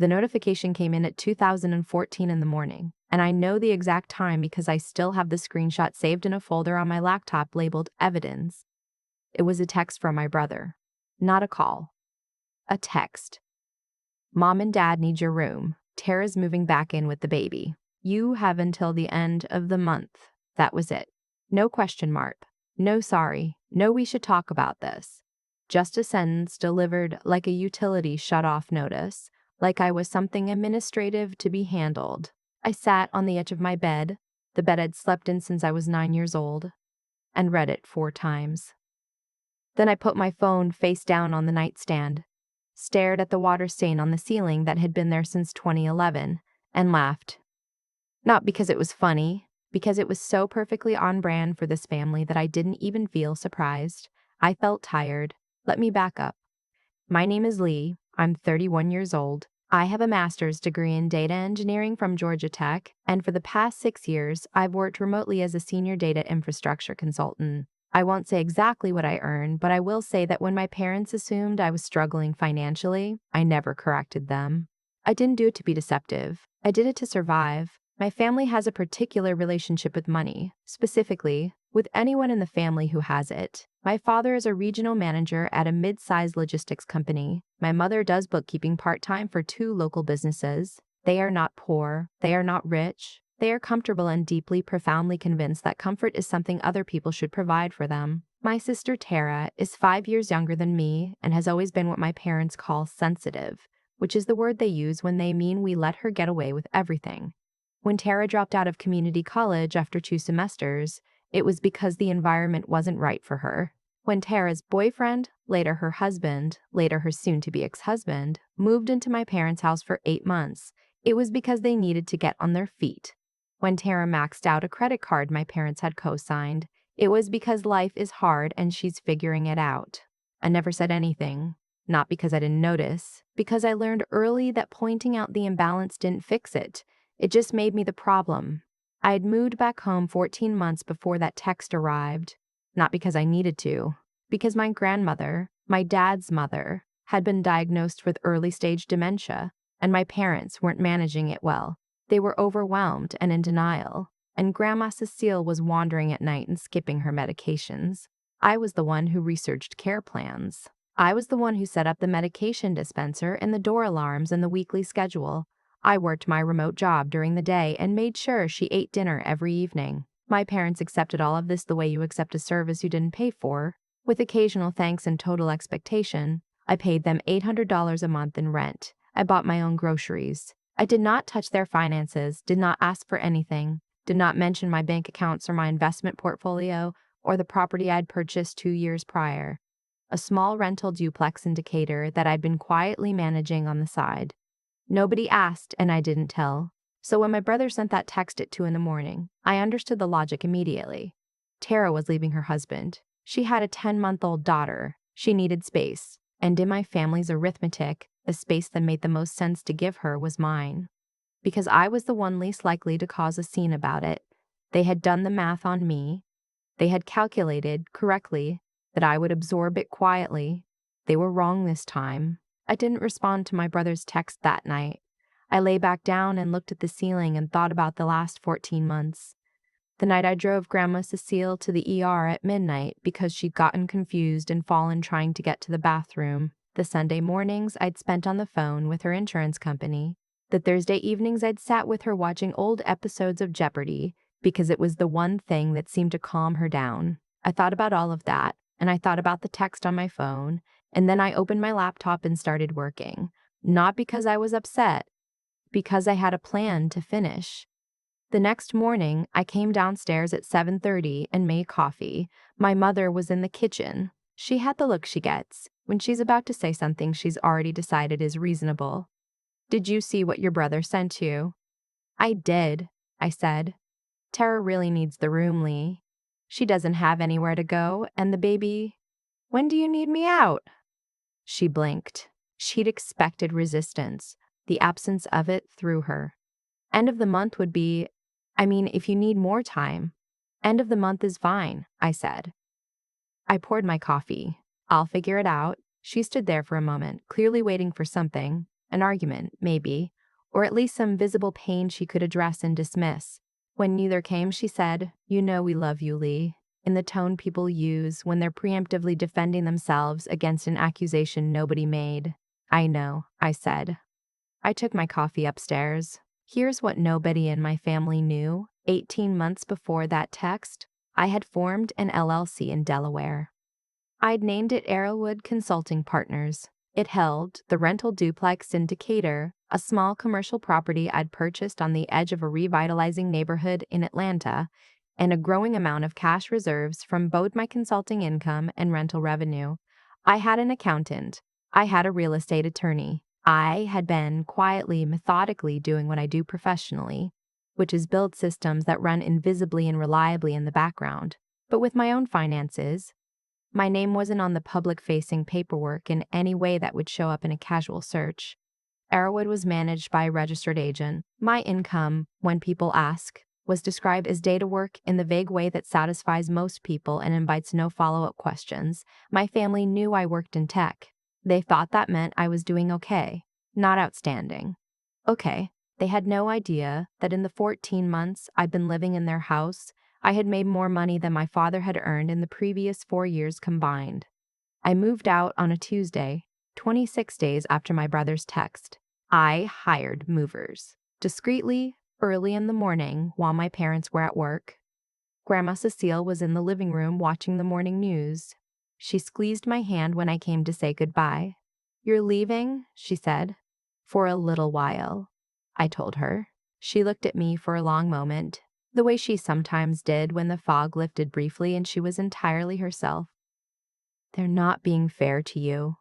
The notification came in at 2014 in the morning, and I know the exact time because I still have the screenshot saved in a folder on my laptop labeled Evidence. It was a text from my brother. Not a call. A text. Mom and Dad need your room. Tara's moving back in with the baby. You have until the end of the month. That was it. No question mark. No sorry. No we should talk about this. Just a sentence delivered like a utility shut-off notice, like I was something administrative to be handled. I sat on the edge of my bed, the bed I'd slept in since I was 9 years old, and read it 4 times. Then I put my phone face down on the nightstand, stared at the water stain on the ceiling that had been there since 2011, and laughed. Not because it was funny, because it was so perfectly on brand for this family that I didn't even feel surprised. I felt tired. Let me back up. My name is Leigh. I'm 31 years old. I have a master's degree in data engineering from Georgia Tech, and for the past 6 years, I've worked remotely as a senior data infrastructure consultant. I won't say exactly what I earn, but I will say that when my parents assumed I was struggling financially, I never corrected them. I didn't do it to be deceptive. I did it to survive. My family has a particular relationship with money, specifically, with anyone in the family who has it. My father is a regional manager at a mid-sized logistics company. My mother does bookkeeping part-time for 2 local businesses. They are not poor. They are not rich. They are comfortable and deeply, profoundly convinced that comfort is something other people should provide for them. My sister Tara is 5 years younger than me and has always been what my parents call sensitive, which is the word they use when they mean we let her get away with everything. When Tara dropped out of community college after 2 semesters, it was because the environment wasn't right for her. When Tara's boyfriend, later her husband, later her soon-to-be ex-husband, moved into my parents' house for 8 months, it was because they needed to get on their feet. When Tara maxed out a credit card my parents had co-signed, it was because life is hard and she's figuring it out. I never said anything, not because I didn't notice, because I learned early that pointing out the imbalance didn't fix it. It just made me the problem. I had moved back home 14 months before that text arrived, not because I needed to, because my grandmother, my dad's mother, had been diagnosed with early-stage dementia, and my parents weren't managing it well. They were overwhelmed and in denial, and Grandma Cecile was wandering at night and skipping her medications. I was the one who researched care plans. I was the one who set up the medication dispenser and the door alarms and the weekly schedule. I worked my remote job during the day and made sure she ate dinner every evening. My parents accepted all of this the way you accept a service you didn't pay for. With occasional thanks and total expectation, I paid them $800 a month in rent. I bought my own groceries. I did not touch their finances, did not ask for anything, did not mention my bank accounts or my investment portfolio or the property I'd purchased 2 years prior. A small rental duplex in Decatur that I'd been quietly managing on the side. Nobody asked and I didn't tell. So when my brother sent that text at 2 in the morning, I understood the logic immediately. Tara was leaving her husband. She had a 10-month-old daughter. She needed space. And in my family's arithmetic, the space that made the most sense to give her was mine. Because I was the one least likely to cause a scene about it. They had done the math on me. They had calculated, correctly, that I would absorb it quietly. They were wrong this time. I didn't respond to my brother's text that night. I lay back down and looked at the ceiling and thought about the last 14 months. The night I drove Grandma Cecile to the ER at midnight because she'd gotten confused and fallen trying to get to the bathroom. The Sunday mornings I'd spent on the phone with her insurance company. The Thursday evenings I'd sat with her watching old episodes of Jeopardy because it was the one thing that seemed to calm her down. I thought about all of that, and I thought about the text on my phone, and then I opened my laptop and started working. Not because I was upset, because I had a plan to finish. The next morning, I came downstairs at 7:30 and made coffee. My mother was in the kitchen. She had the look she gets when she's about to say something she's already decided is reasonable. "Did you see what your brother sent you?" "I did," I said. "Tara really needs the room, Leigh. She doesn't have anywhere to go, and the baby—" "When do you need me out?" She blinked. She'd expected resistance. The absence of it threw her. "End of the month would be, if you need more time." "End of the month is fine," I said. I poured my coffee. "I'll figure it out." She stood there for a moment, clearly waiting for something, an argument, maybe, or at least some visible pain she could address and dismiss. When neither came, she said, "You know we love you, Leigh," in the tone people use when they're preemptively defending themselves against an accusation nobody made. "I know," I said. I took my coffee upstairs. Here's what nobody in my family knew. 18 months before that text, I had formed an LLC in Delaware. I'd named it Arrowwood Consulting Partners. It held the rental duplex in Decatur, a small commercial property I'd purchased on the edge of a revitalizing neighborhood in Atlanta, and a growing amount of cash reserves from both my consulting income and rental revenue. I had an accountant. I had a real estate attorney. I had been quietly, methodically doing what I do professionally, which is build systems that run invisibly and reliably in the background. But with my own finances, my name wasn't on the public-facing paperwork in any way that would show up in a casual search. Arrowwood was managed by a registered agent. My income, when people ask, was described as data work in the vague way that satisfies most people and invites no follow-up questions. My family knew I worked in tech. They thought that meant I was doing okay, not outstanding. Okay, they had no idea that in the 14 months I'd been living in their house, I had made more money than my father had earned in the previous 4 years combined. I moved out on a Tuesday, 26 days after my brother's text. I hired movers. Discreetly, early in the morning, while my parents were at work. Grandma Cecile was in the living room watching the morning news. She squeezed my hand when I came to say goodbye. "You're leaving?" she said. "For a little while," I told her. She looked at me for a long moment, the way she sometimes did when the fog lifted briefly and she was entirely herself. "They're not being fair to you."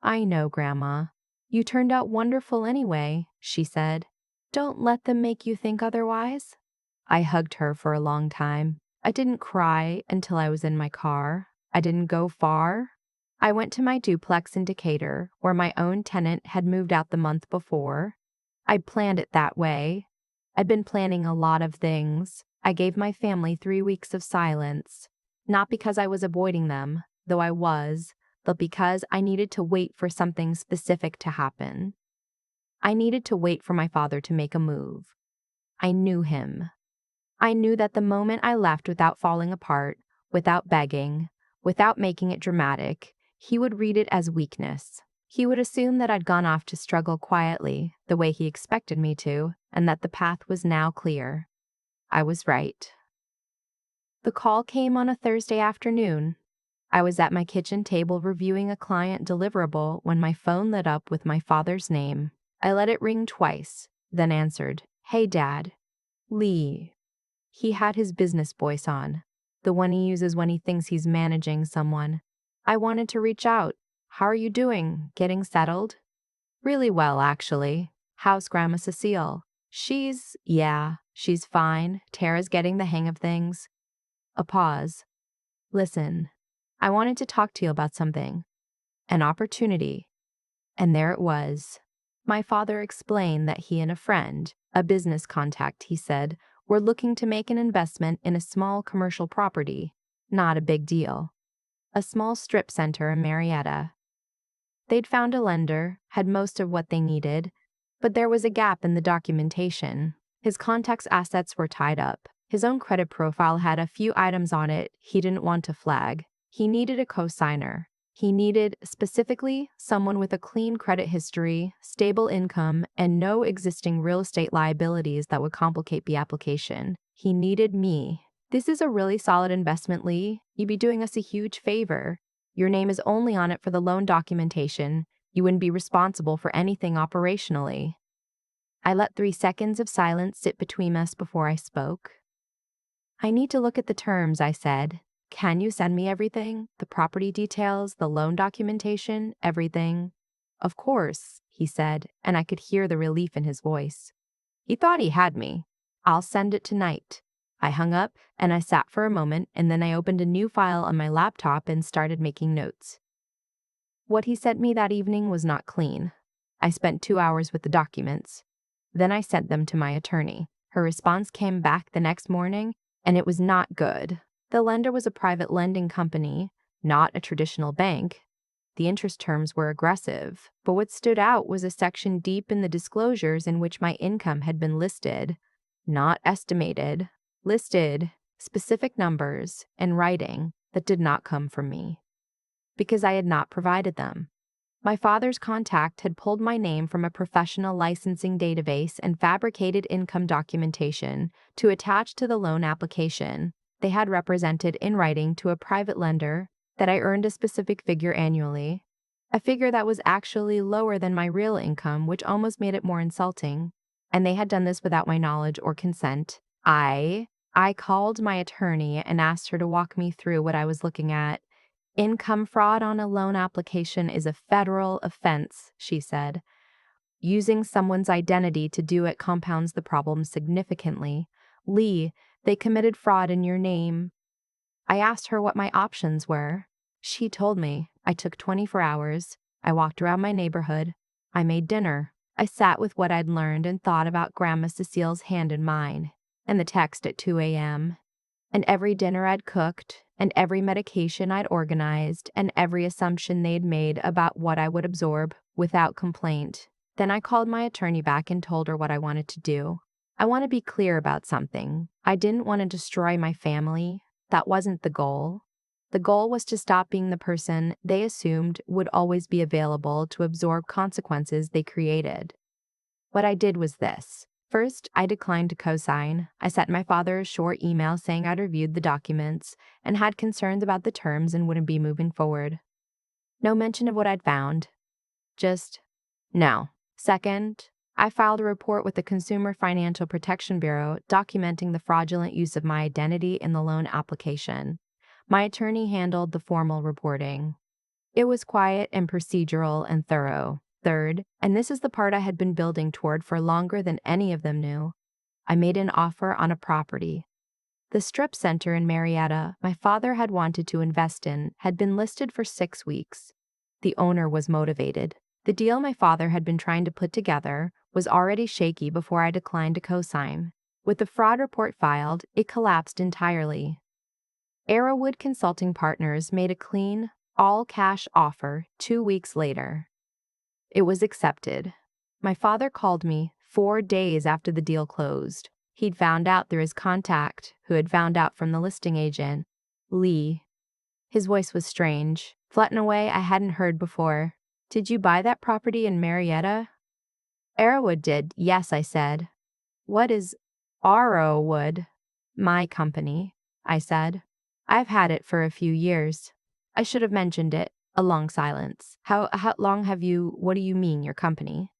"I know, Grandma. You turned out wonderful anyway," she said. "Don't let them make you think otherwise." I hugged her for a long time. I didn't cry until I was in my car. I didn't go far. I went to my duplex in Decatur, where my own tenant had moved out the month before. I'd planned it that way. I'd been planning a lot of things. I gave my family 3 weeks of silence, not because I was avoiding them, though I was, but because I needed to wait for something specific to happen. I needed to wait for my father to make a move. I knew him. I knew that the moment I left without falling apart, without begging, without making it dramatic, he would read it as weakness. He would assume that I'd gone off to struggle quietly, the way he expected me to, and that the path was now clear. I was right. The call came on a Thursday afternoon. I was at my kitchen table reviewing a client deliverable when my phone lit up with my father's name. I let it ring twice, then answered. "Hey, Dad." "Leigh." He had his business voice on, the one he uses when he thinks he's managing someone. "I wanted to reach out. How are you doing? Getting settled?" "Really well, actually. How's Grandma Cecile?" Yeah, she's fine. Tara's getting the hang of things." A pause. "Listen, I wanted to talk to you about something. An opportunity." And there it was. My father explained that he and a friend, a business contact, he said, were looking to make an investment in a small commercial property. Not a big deal. A small strip center in Marietta. They'd found a lender, had most of what they needed, but there was a gap in the documentation. His contact's assets were tied up. His own credit profile had a few items on it he didn't want to flag. He needed a co-signer. He needed, specifically, someone with a clean credit history, stable income, and no existing real estate liabilities that would complicate the application. He needed me. "This is a really solid investment, Leigh. You'd be doing us a huge favor. Your name is only on it for the loan documentation. You wouldn't be responsible for anything operationally." I let 3 seconds of silence sit between us before I spoke. "I need to look at the terms," I said. "Can you send me everything? The property details, the loan documentation, everything?" "Of course," he said, and I could hear the relief in his voice. He thought he had me. "I'll send it tonight." I hung up, and I sat for a moment, and then I opened a new file on my laptop and started making notes. What he sent me that evening was not clean. I spent 2 hours with the documents. Then I sent them to my attorney. Her response came back the next morning, and it was not good. The lender was a private lending company, not a traditional bank. The interest terms were aggressive, but what stood out was a section deep in the disclosures in which my income had been listed, not estimated, listed, specific numbers, and writing that did not come from me, because I had not provided them. My father's contact had pulled my name from a professional licensing database and fabricated income documentation to attach to the loan application. They had represented in writing to a private lender that I earned a specific figure annually, a figure that was actually lower than my real income, which almost made it more insulting. And they had done this without my knowledge or consent. I called my attorney and asked her to walk me through what I was looking at. Income fraud on a loan application is a federal offense, she said. Using someone's identity to do it compounds the problem significantly. Leigh, they committed fraud in your name. I asked her what my options were. She told me. I took 24 hours. I walked around my neighborhood. I made dinner. I sat with what I'd learned and thought about Grandma Cecile's hand in mine, and the text at 2 a.m., and every dinner I'd cooked, and every medication I'd organized, and every assumption they'd made about what I would absorb without complaint. Then I called my attorney back and told her what I wanted to do. I want to be clear about something. I didn't want to destroy my family. That wasn't the goal. The goal was to stop being the person they assumed would always be available to absorb consequences they created. What I did was this. First, I declined to co-sign. I sent my father a short email saying I'd reviewed the documents and had concerns about the terms and wouldn't be moving forward. No mention of what I'd found. Just, no. Second, I filed a report with the Consumer Financial Protection Bureau documenting the fraudulent use of my identity in the loan application. My attorney handled the formal reporting. It was quiet and procedural and thorough. Third, and this is the part I had been building toward for longer than any of them knew, I made an offer on a property. The strip center in Marietta my father had wanted to invest in had been listed for 6 weeks. The owner was motivated. The deal my father had been trying to put together was already shaky before I declined to co-sign. With the fraud report filed, it collapsed entirely. Arrowwood Consulting Partners made a clean, all-cash offer 2 weeks later. It was accepted. My father called me 4 days after the deal closed. He'd found out through his contact, who had found out from the listing agent, Leigh. His voice was strange, flat in a way I hadn't heard before. Did you buy that property in Marietta? Arrowwood did, yes, I said. What is Arrowwood? My company, I said. I've had it for a few years. I should have mentioned it. A long silence. How long have you, what do you mean, your company?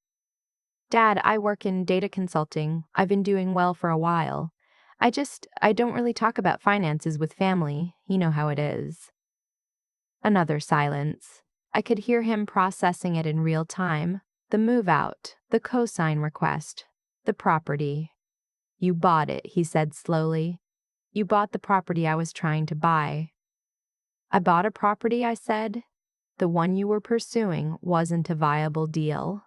Dad, I work in data consulting. I've been doing well for a while. I don't really talk about finances with family. You know how it is. Another silence. I could hear him processing it in real time. The move out, the cosign request, the property. You bought it, he said slowly. You bought the property I was trying to buy. I bought a property, I said. The one you were pursuing wasn't a viable deal.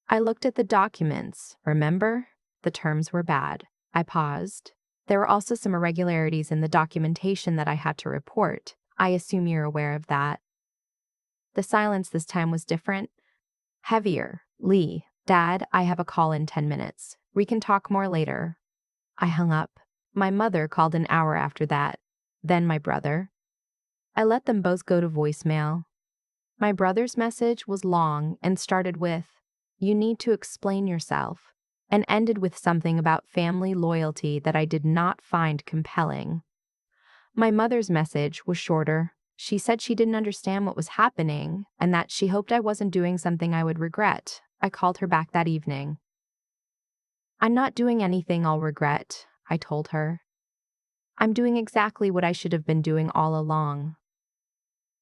I looked at the documents, remember? The terms were bad. I paused. There were also some irregularities in the documentation that I had to report. I assume you're aware of that. The silence this time was different. Heavier. Leigh, Dad, I have a call in 10 minutes. We can talk more later. I hung up. My mother called an hour after that. Then my brother. I let them both go to voicemail. My brother's message was long and started with, "You need to explain yourself," and ended with something about family loyalty that I did not find compelling. My mother's message was shorter. She said she didn't understand what was happening and that she hoped I wasn't doing something I would regret. I called her back that evening. I'm not doing anything I'll regret, I told her. I'm doing exactly what I should have been doing all along.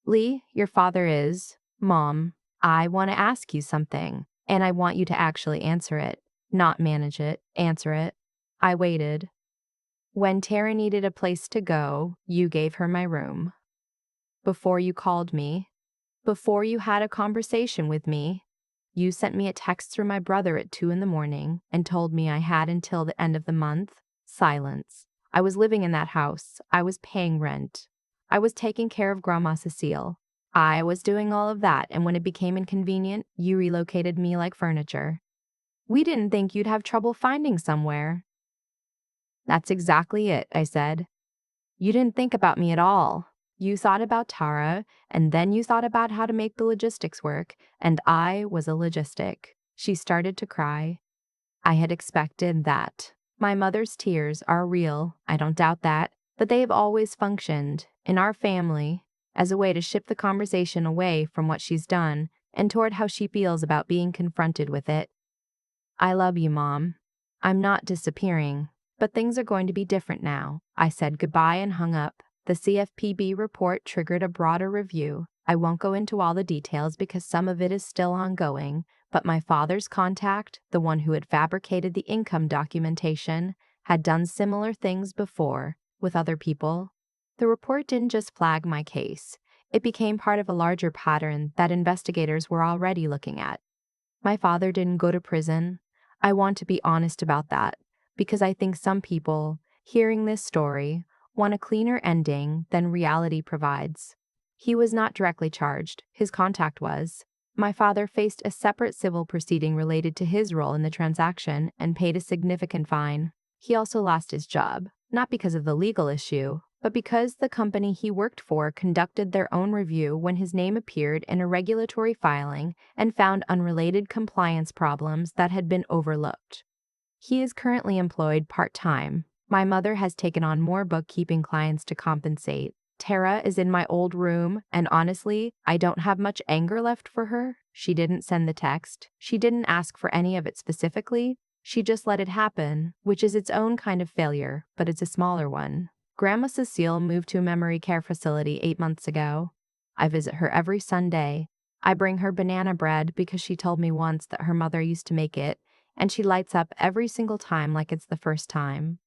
Leigh, your father is, Mom, I want to ask you something, and I want you to actually answer it, not manage it, answer it. I waited. When Tara needed a place to go, you gave her my room. Before you called me, before you had a conversation with me, you sent me a text through my brother at 2 a.m. and told me I had until the end of the month. Silence. I was living in that house. I was paying rent. I was taking care of Grandma Cecile. I was doing all of that, and when it became inconvenient, you relocated me like furniture. We didn't think you'd have trouble finding somewhere. That's exactly it, I said. You didn't think about me at all. You thought about Tara, and then you thought about how to make the logistics work, and I was a logistic. She started to cry. I had expected that. My mother's tears are real, I don't doubt that, but they have always functioned, in our family, as a way to shift the conversation away from what she's done and toward how she feels about being confronted with it. I love you, Mom. I'm not disappearing, but things are going to be different now. I said goodbye and hung up. The CFPB report triggered a broader review. I won't go into all the details because some of it is still ongoing, but my father's contact, the one who had fabricated the income documentation, had done similar things before, with other people. The report didn't just flag my case. It became part of a larger pattern that investigators were already looking at. My father didn't go to prison. I want to be honest about that, because I think some people, hearing this story, want a cleaner ending than reality provides. He was not directly charged, his contact was. My father faced a separate civil proceeding related to his role in the transaction and paid a significant fine. He also lost his job, not because of the legal issue, but because the company he worked for conducted their own review when his name appeared in a regulatory filing and found unrelated compliance problems that had been overlooked. He is currently employed part-time. My mother has taken on more bookkeeping clients to compensate. Tara is in my old room, and honestly, I don't have much anger left for her. She didn't send the text. She didn't ask for any of it specifically. She just let it happen, which is its own kind of failure, but it's a smaller one. Grandma Cecile moved to a memory care facility 8 months ago. I visit her every Sunday. I bring her banana bread because she told me once that her mother used to make it, and she lights up every single time like it's the first time.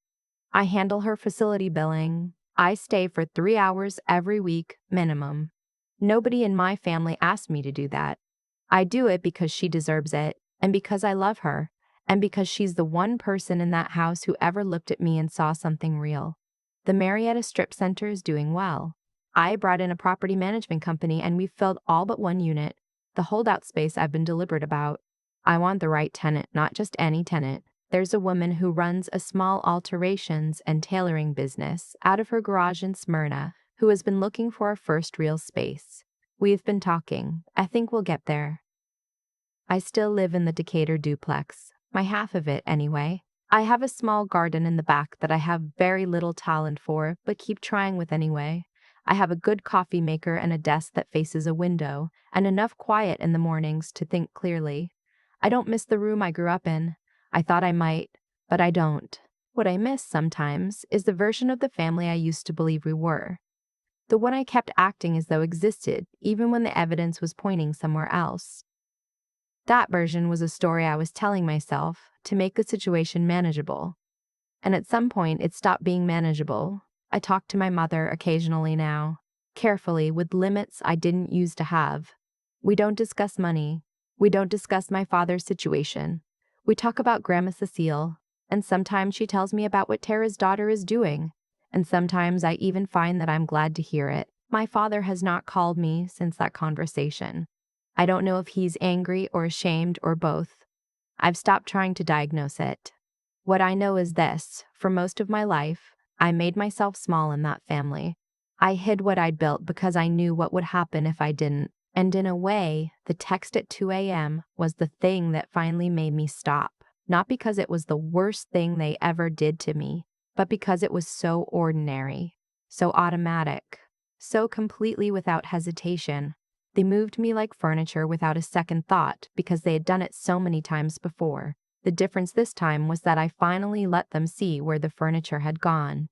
I handle her facility billing. I stay for 3 hours every week, minimum. Nobody in my family asked me to do that. I do it because she deserves it, and because I love her, and because she's the one person in that house who ever looked at me and saw something real. The Marietta Strip Center is doing well. I brought in a property management company and we've filled all but one unit, the holdout space I've been deliberate about. I want the right tenant, not just any tenant. There's a woman who runs a small alterations and tailoring business out of her garage in Smyrna who has been looking for a first real space. We've been talking. I think we'll get there. I still live in the Decatur duplex, my half of it anyway. I have a small garden in the back that I have very little talent for, but keep trying with anyway. I have a good coffee maker and a desk that faces a window, and enough quiet in the mornings to think clearly. I don't miss the room I grew up in. I thought I might, but I don't. What I miss sometimes is the version of the family I used to believe we were. The one I kept acting as though existed, even when the evidence was pointing somewhere else. That version was a story I was telling myself to make the situation manageable. And at some point, it stopped being manageable. I talk to my mother occasionally now, carefully with limits I didn't used to have. We don't discuss money. We don't discuss my father's situation. We talk about Grandma Cecile, and sometimes she tells me about what Tara's daughter is doing, and sometimes I even find that I'm glad to hear it. My father has not called me since that conversation. I don't know if he's angry or ashamed or both. I've stopped trying to diagnose it. What I know is this: for most of my life, I made myself small in that family. I hid what I'd built because I knew what would happen if I didn't. And in a way, the text at 2 a.m. was the thing that finally made me stop. Not because it was the worst thing they ever did to me, but because it was so ordinary, so automatic, so completely without hesitation. They moved me like furniture without a second thought because they had done it so many times before. The difference this time was that I finally let them see where the furniture had gone.